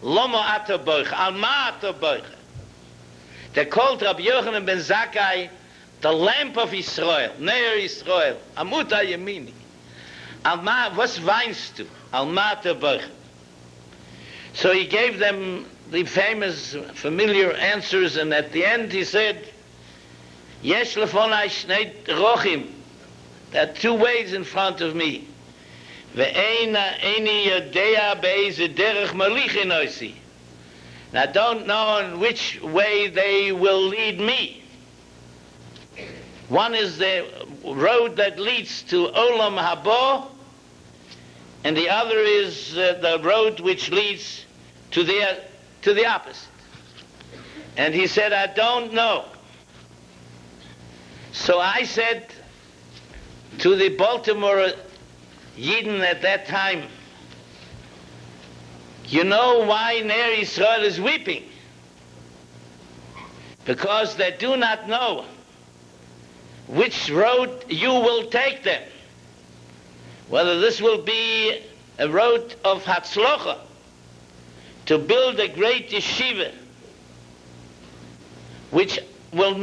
Lomo ata boich, alma ata boich. They called Rabbi Yochanan ben Zakkai the lamp of Israel, Neir Israel, Amuta Yemini. Alma, was weinst du? Alma ata boich. So he gave them the famous, familiar answers, and at the end he said, Yesh lefonai shnei rochim. There are two ways in front of me. Ve'eina eini yodea be'eze derech malichin oisi. And I don't know in which way they will lead me. One is the road that leads to Olam Habo, and the other is the road which leads to the opposite. And he said, I don't know. So I said to the Baltimore Yidden at that time, you know why Ner Yisrael is weeping? Because they do not know which road you will take them. Whether this will be a road of Hatzlocha, to build a great yeshiva, which will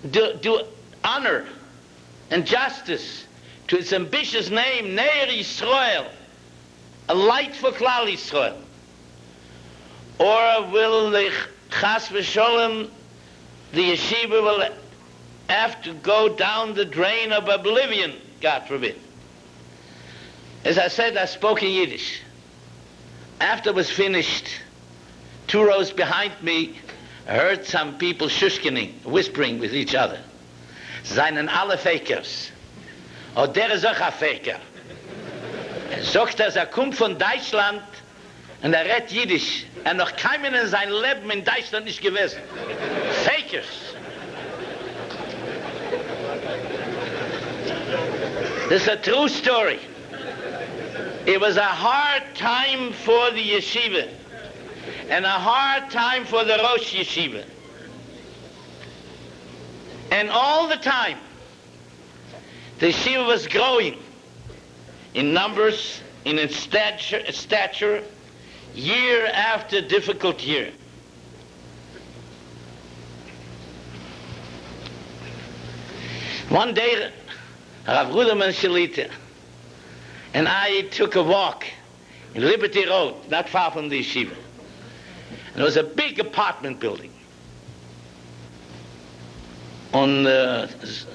do honor and justice to its ambitious name, Ner Yisrael, a light for Klal Yisrael. Or will the Chas v'Sholem, the yeshiva will have to go down the drain of oblivion, God forbid. As I said, I spoke in Yiddish. After it was finished, 2 rows behind me, I heard some people shushkening, whispering with each other. Seinen alle Fakers. Oh, der ist auch ein Faker. Sagt, dass kommt von Deutschland und redet Jiddisch. Noch keinem in seinem Leben in Deutschland nicht gewesen. Fakers. This is a true story. It was a hard time for the yeshiva and a hard time for the Rosh Yeshiva. And all the time, the yeshiva was growing in numbers, in its stature, year after difficult year. One day, Rav Ruderman Shalita and I took a walk in Liberty Road, not far from the yeshiva. And there was a big apartment building. Und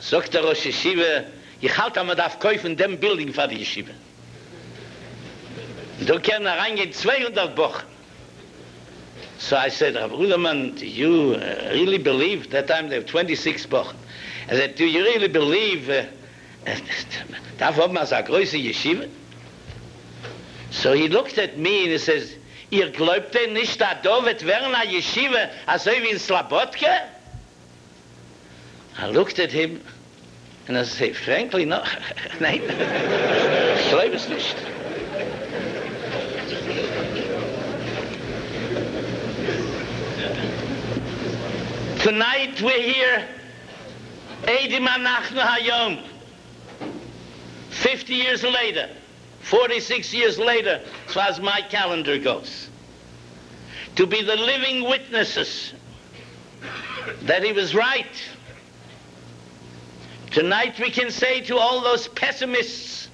sagt der Rosh Yeshiva, ich halte man darf kaufen dem Building für die Yeshiva. Da können reingehen 200 Wochen. So I said, Rav Ruderman, do you really believe, that time there were 26 Wochen. I said, do you really believe darf man so eine große Yeshiva? So he looked at me and he says, ihr glaubt denn nicht, dass da wird werden eine Yeshiva, also wie in Slabodka? I looked at him and I said, frankly, no. Nein, ich glaube es nicht. Tonight we're here, Eidim Anachnu Hayom. 50 years later, 46 years later, as far as my calendar goes, to be the living witnesses that he was right. Tonight we can say to all those pessimists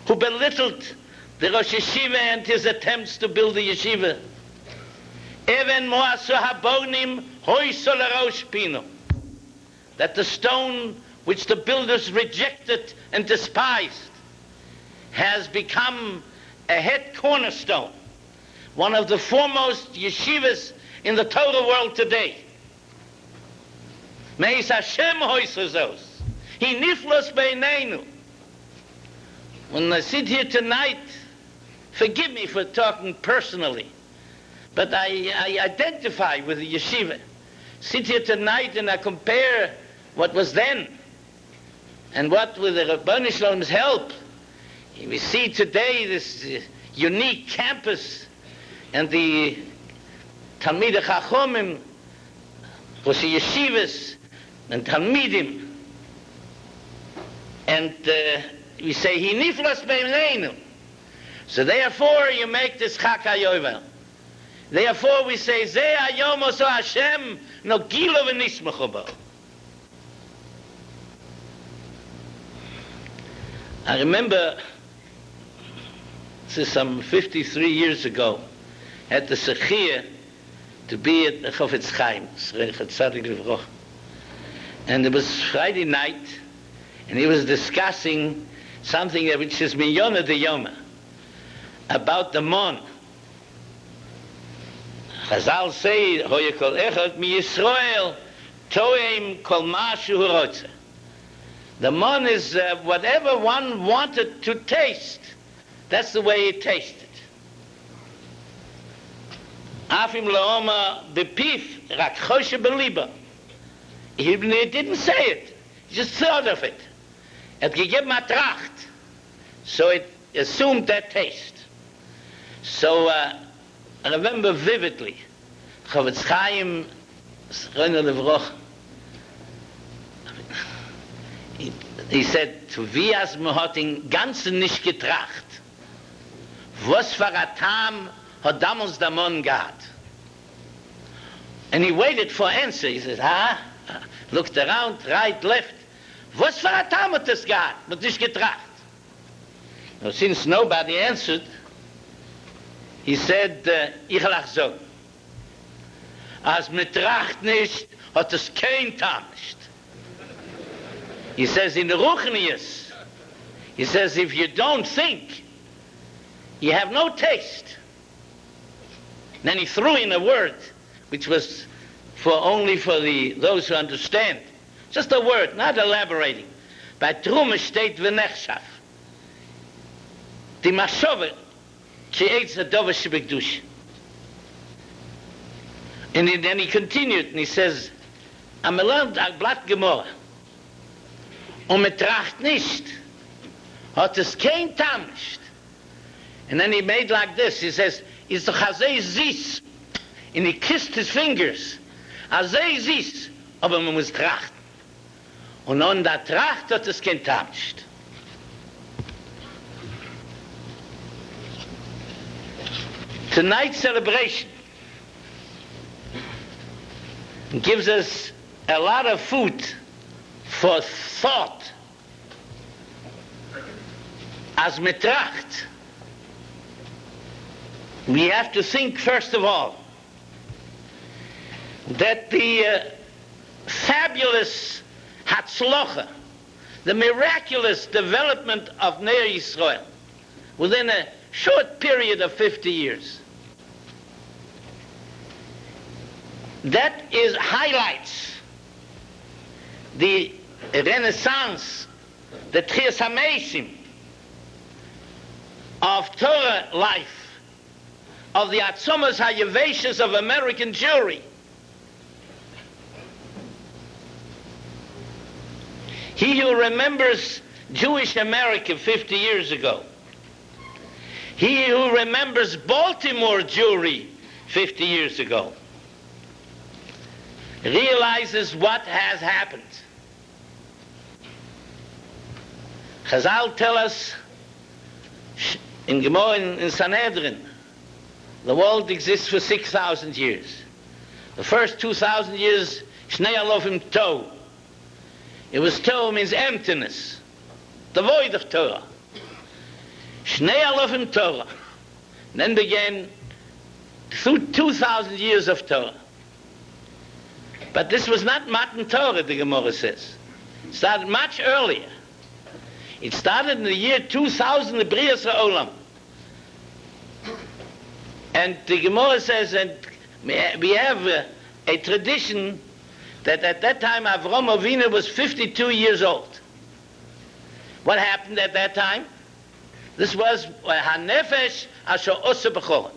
who belittled the Rosh Yeshiva and his attempts to build the yeshiva, Even moasu habonim hoisol arosh pino, that the stone which the builders rejected and despised has become a head cornerstone, one of the foremost yeshivas in the Torah world today. Meis Hashem hoisazos, he niflos beinenu. When I sit here tonight, forgive me for talking personally, but I identify with the yeshiva. Sit here tonight and I compare what was then and what, with the Rabbanu Shalom's help, we see today this unique campus and the Talmidei Chachomim, Rosh Yeshivas and Talmidim. And we say, He niflas beineinu. So therefore you make this Chag HaYovel. Therefore we say, Zeh Hayom Oso Hashem no Gilo v'nismachu bo. I remember, this is some 53 years ago, at the Sechia to be at the Chofetz Chaim, and it was Friday night, and he was discussing something which is Minyona de Yoma, about the Morn. Chazal say, Hoye kol echad mi Yisrael, toem kol mashu hu rotze. The Morn is whatever one wanted to taste. That's the way it tasted. Afim laoma bepif rak choshe beliba. He didn't say it. He just thought of it. It gegeben a tracht. So it assumed that taste. So I remember vividly, Chofetz Chaim, Zchrono Livroch, he said, to Vias Mehoting ganzen nicht getracht. Was für a Tam hat damals der Morn gehabt? And he waited for answer. He says, looked around, right, left. Was für a Tam hat das gehabt? Hat nicht getracht. Now, since nobody answered, he said, ich lach so. Als me tracht nicht, hat es kein Tam nicht. He says in the Ruchnius, he says if you don't think, you have no taste. Then he threw in a word which was only for those who understand. Just a word, not elaborating. Bei Trume steht v'nechshav. Die Mashove, she eats a dova shebekdush. And then he continued, and he says, am elernt a blatt Gemara. Und me tracht nicht, hat es kein Tam nicht. And then he made like this, he says, is doch azay zis. And he kissed his fingers. Azay zis, aber man muss trachten. Und an der Tracht hat es kein Tam nicht. Tonight's celebration gives us a lot of food for thought. As metracht, we have to think first of all that the fabulous hatzlocha, the miraculous development of Ner Yisrael within a short period of 50 years, that is highlights the renaissance, the Tchias HaMeisim of Torah life, of the Atzomas HaYeveshes of American Jewry. He who remembers Jewish America 50 years ago, he who remembers Baltimore Jewry 50 years ago, realizes what has happened. Chazal tell us in Gemara in Sanhedrin, the world exists for 6,000 years. The first 2,000 years, Shnei Alofim Toh. It was Toh means emptiness, the void of Torah. Shnei Alofim Torah. Then began 2,000 years of Torah. But this was not Matan Torah, the Gemara says. It started much earlier. It started in the year 2000, the Brias HaOlam. And the Gemara says, and we have a tradition that at that time Avram Avinu was 52 years old. What happened at that time? This was HaNefesh Asher Osa B'Choron.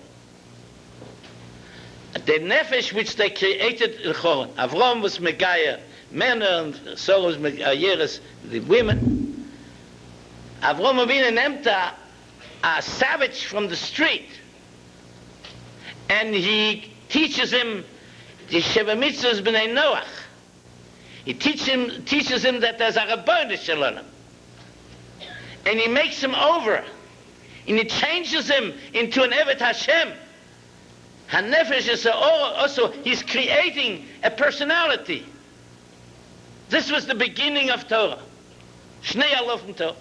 The nefesh which they created in Choron. Avram was Megaya men, and so was Megayeres the women. Avram Avinu named a savage from the street, and he teaches him the Sheva Mitzvahs B'nai Noach. He teaches him that there's a Rabbanu Shalom, and he makes him over and it changes him into an Evet Hashem. HaNefesh is also, he's creating a personality. This was the beginning of Torah. Shnei Alofen Torah.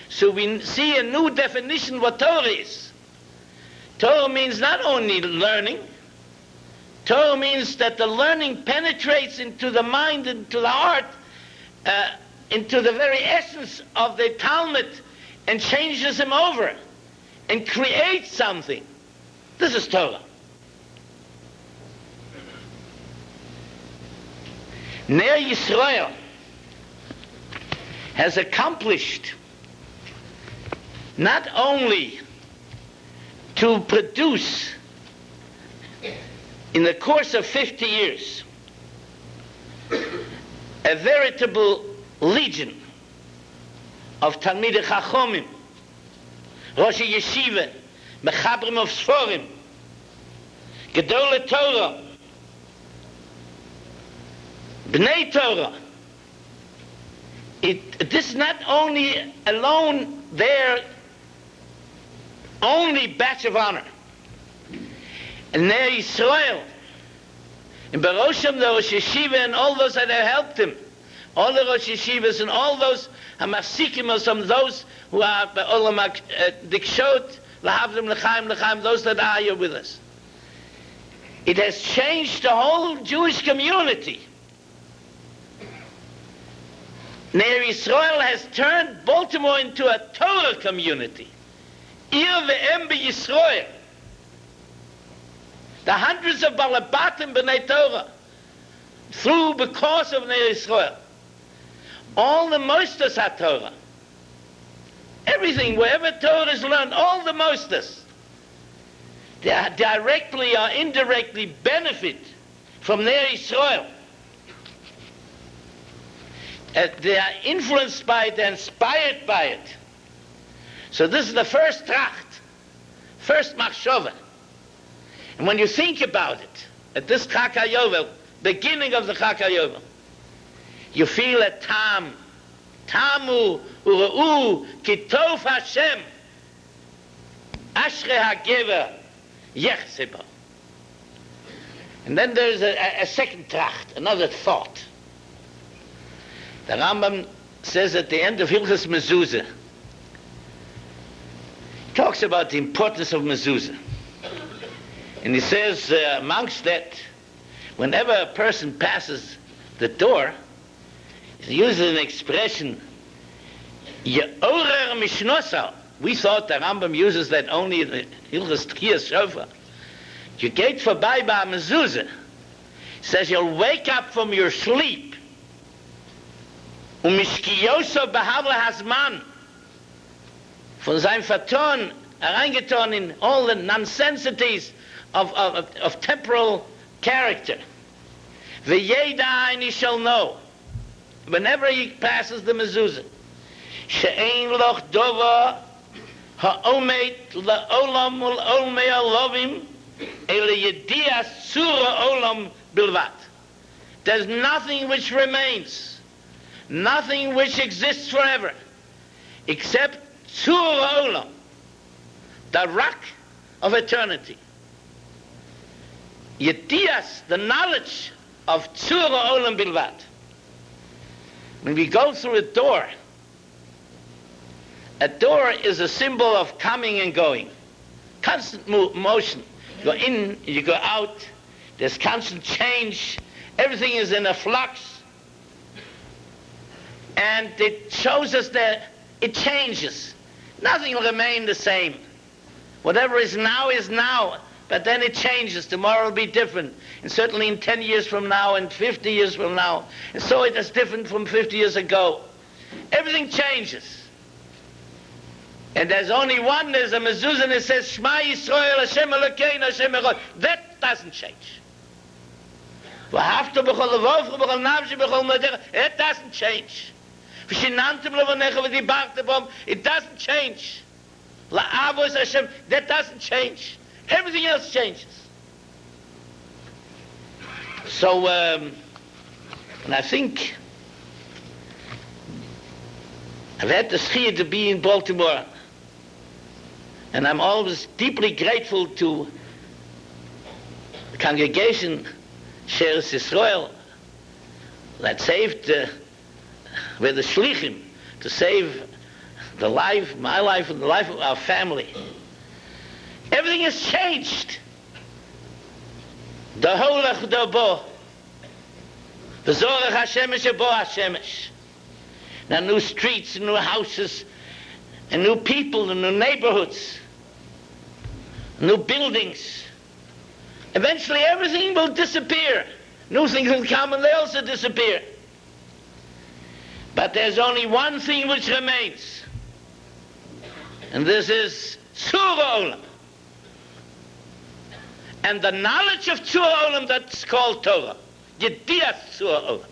So we see a new definition what Torah is. Torah means not only learning. Torah means that the learning penetrates into the mind, into the heart, into the very essence of the Talmud, and changes him over, and creates something. This is Torah. Ner Yisrael has accomplished not only to produce in the course of 50 years a veritable legion of Talmidei Chachomim, Roshei Yeshiva, Mechabrim of Sforim, Gedolei Torah, Bnei Torah. This is not only alone their only badge of honor. And Ner Yisrael, and Barosham the Rosh Yeshiva and all those that have helped him, all the Rosh Yeshivas and all those Hamasikim, or some of those who are Olam Dikshot, Lahavdim L'chaim L'chaim, those that are here with us. It has changed the whole Jewish community. Ner Yisrael has turned Baltimore into a Torah community. Ir ve'em b'Yisrael. The hundreds of Balabatim b'nei Torah, through because of Ner Yisrael. All the Mostas HaTorah. Everything, wherever Torah is learned, all the Mostas, they directly or indirectly benefit from Ner Yisrael. They are influenced by it, inspired by it. So this is the first tracht, first machshava. And when you think about it, at this Chag HaYovel, beginning of the Chag HaYovel, you feel a tam, tamu u'ra'u ki tov Hashem, ashrei ha'gever yechseba. And then there's a second tracht, another thought. The Rambam says at the end of Hilchos Mezuzah, he talks about the importance of Mezuzah. And he says, amongst that, whenever a person passes the door, he uses an expression, Ye'orer mishnosau. We thought the Rambam uses that only in the Hilchos Tchiyas Shofar. You get by Mezuzah. He says you'll wake up from your sleep, Mishkiyoso behavle hasman, von seinem Verton hereingetan in all the nonsensities of temporal character. V'yeda aini shall know, whenever he passes the mezuzah, she'ein loch dova ha'omet la'olam ul'olmei alovim ele yedias sura olam bilvat. There's nothing which remains, nothing which exists forever, except Tzur Olam, the rock of eternity. Yedias, the knowledge of Tzur Olam Bilvat. When we go through a door is a symbol of coming and going, constant motion. You go in, you go out, there's constant change, everything is in a flux. And it shows us that it changes. Nothing will remain the same. Whatever is now, but then it changes. Tomorrow will be different. And certainly in 10 years from now and 50 years from now. And so it is different from 50 years ago. Everything changes. And there's only one, there's a mezuzah that says, Shema Yisrael, Hashem Elokeinu, Hashem Echad. That doesn't change. It doesn't change. It doesn't change. That doesn't change. Everything else changes. So, and I think I've had the schiyah to be in Baltimore And I'm always deeply grateful to the congregation, Sheretz Yisrael, that saved, with the Shlichim, to save the life, my life, and the life of our family. Everything has changed. The Holach Dobo, the Zorach HaShemesh Ebo HaShemesh. Now new streets, new houses, and new people, and new neighborhoods, new buildings. Eventually everything will disappear. New things will come and they also disappear. But there's only one thing which remains. And this is Tzura Olam. And the knowledge of Tzura Olam that's called Torah. Yedias Tzura Olam.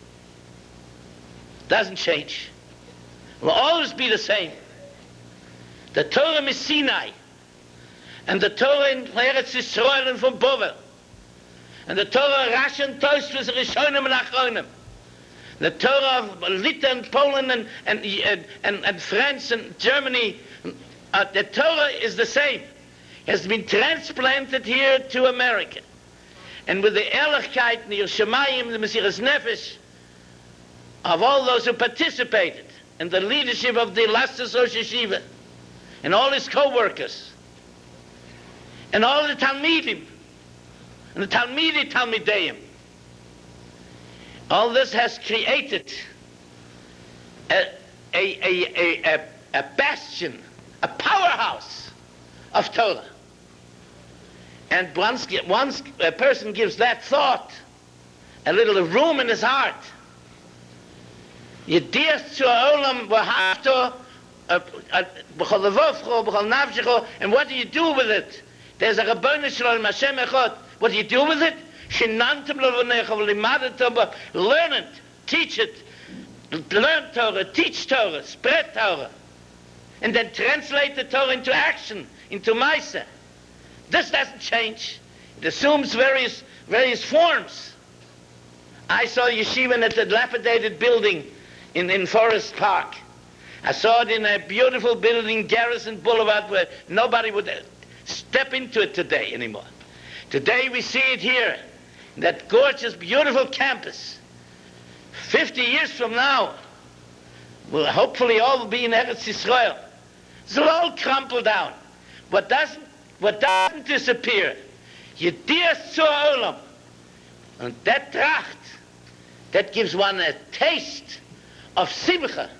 Doesn't change. Will always be the same. The Torah is Sinai. And the Torah in Eretz Yisrael and from Bovel. And the Torah Rashi and Thurs was Rishonim and Achronim. The Torah of Lithuania and Poland and France and Germany, the Torah is the same. Has been transplanted here to America. And with the Ehrlichkeit, the Yerushalayim, the Mesiras Nefesh, of all those who participated, and the leadership of the Lastas Rosh Yeshiva, and all his co-workers, and all the Talmidim, and the Talmideim. All this has created a bastion, a powerhouse of Torah. And once a person gives that thought a little room in his heart, Yedias Tzura Olam v'hafto b'chol levavcho b'chol nafshecho, and what do you do with it? There's a Rabbanu Shalom Hashem Echad. What do you do with it? Shinantim levanecha v'limadet, learn it, teach it, learn Torah, teach Torah, spread Torah, and then translate the Torah into action, into Maaseh. This doesn't change. It assumes various forms. I saw yeshiva in a dilapidated building in Forest Park. I saw it in a beautiful building, Garrison Boulevard, where nobody would step into it today anymore. Today we see it here, in that gorgeous, beautiful campus. 50 years from now, we'll hopefully all be in Eretz Yisrael. It'll all crumple down. What doesn't disappear, Yedias Tzura Olam, and that tracht, that gives one a taste of simcha,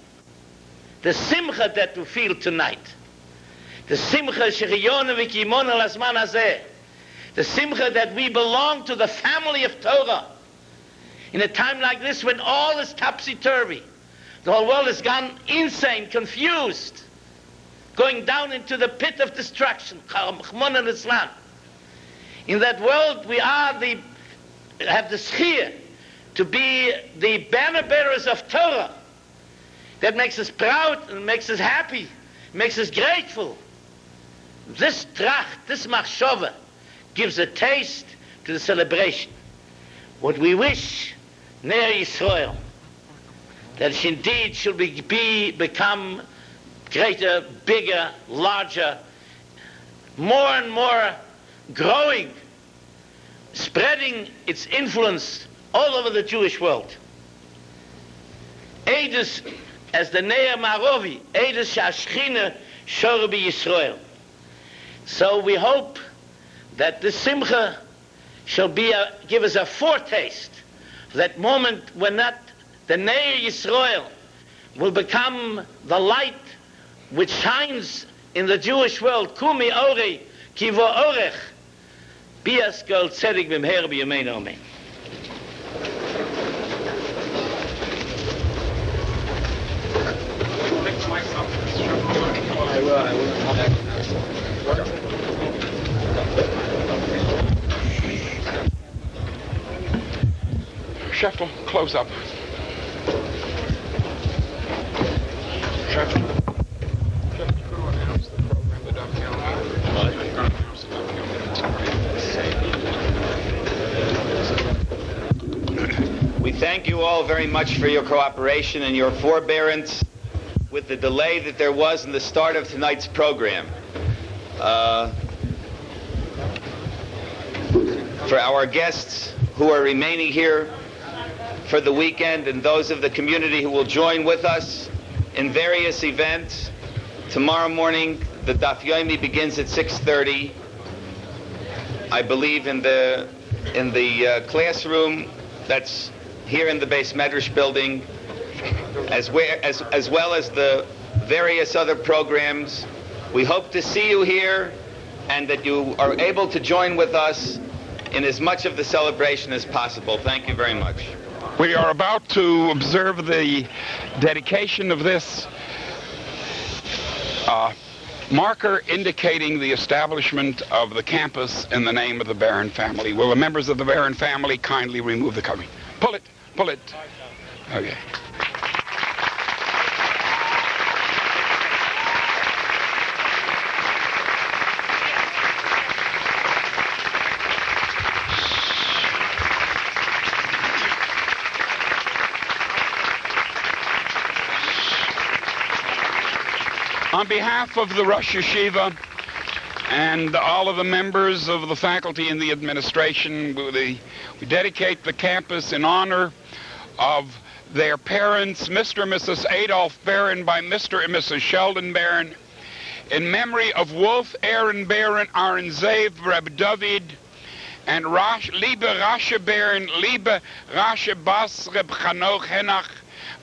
the simcha that we feel tonight, the simcha shechiyonu v'kimonu lasman hazeh, the simcha that we belong to the family of Torah. In a time like this when all is topsy-turvy, the whole world has gone insane, confused, going down into the pit of destruction. In that world we have the schir to be the banner bearers of Torah. That makes us proud and makes us happy, makes us grateful. This tracht, this machshava, gives a taste to the celebration. What we wish, Ner Yisrael, that indeed should become greater, bigger, larger, more and more growing, spreading its influence all over the Jewish world. Eidos, as the Ne'er Ma'arovi, Eidos Sha'ashchina Shor B'Yisrael. So we hope that this simcha shall give us a foretaste of that moment when the Ne'er Yisrael will become the light which shines in the Jewish world. Kumi Ori Kivo Orech Bias Kol Tzedek B'Mher B'Yameinu Amen. I will. Sheftel, close up. Sheftel, you could announce the program, the dovetail. We thank you all very much for your cooperation and your forbearance with the delay that there was in the start of tonight's program. for our guests who are remaining here for the weekend and those of the community who will join with us in various events. Tomorrow morning, the Daf Yomi begins at 6:30. I believe in the classroom that's here in the Beis Medrash building, as well as the various other programs. We hope to see you here and that you are able to join with us in as much of the celebration as possible. Thank you very much. We are about to observe the dedication of this marker indicating the establishment of the campus in the name of the Barron family. Will the members of the Barron family kindly remove the covering? Pull it. Okay. On behalf of the Rosh Yeshiva and all of the members of the faculty and the administration, we dedicate the campus in honor of their parents, Mr. and Mrs. Adolph Barron by Mr. and Mrs. Sheldon Barron, in memory of Wolf Aaron Barron, Aaron Zev, Reb David, and Liebe Rashe Barron, Liebe Rashe Bas, Reb Chanoch Henach,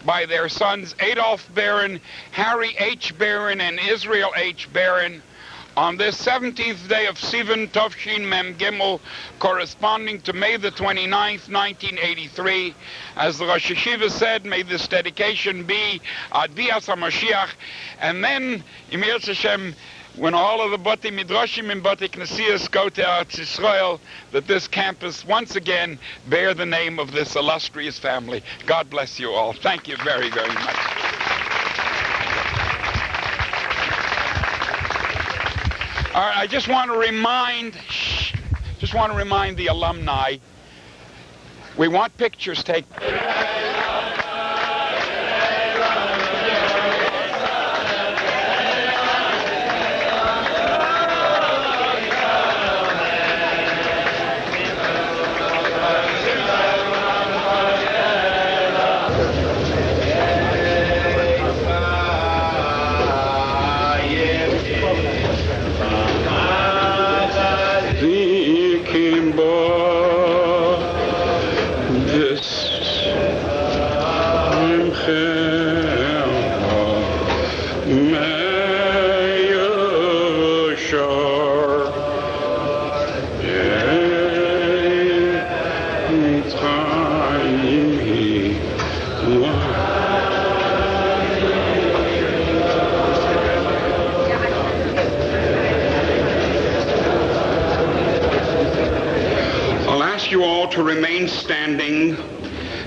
by their sons Adolph Barron, Harry H. Barron, and Israel H. Barron, on this 17th day of Sivan Tovshin Mem Gimel, corresponding to May the 29th, 1983. As the Rosh Yeshiva said, may this dedication be Ad Bias HaMashiach, and then, Yimir Hashem, when all of the Bati Midrashim and Bati Knesias go to Eretz Yisrael, that this campus once again bear the name of this illustrious family. God bless you all. Thank you very, very much. All right, I just want to remind the alumni, we want pictures taken. To remain standing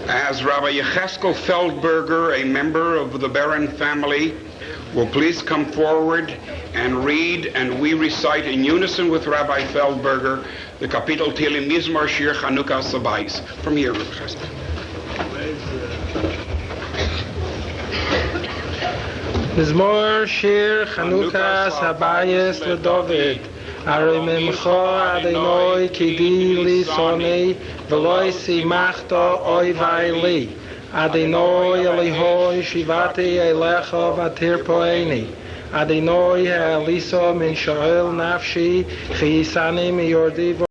as Rabbi Yecheskel Feldberger, a member of the Barron family, will please come forward and read, and we recite in unison with Rabbi Feldberger the Kapitel Tehillim Mizmor Shir Chanukah Sabayis. From here, Rabbi Yecheskel. Mizmor Shir Chanukah Sabayis LeDavid. Arei memcha Adonai kidi li sonei v'loi simachta oivai li. Adonai Elihoi shivati elecha v'tirpoeni. Adonai ha'alisa min sha'el nafshi chi yisani mi yordi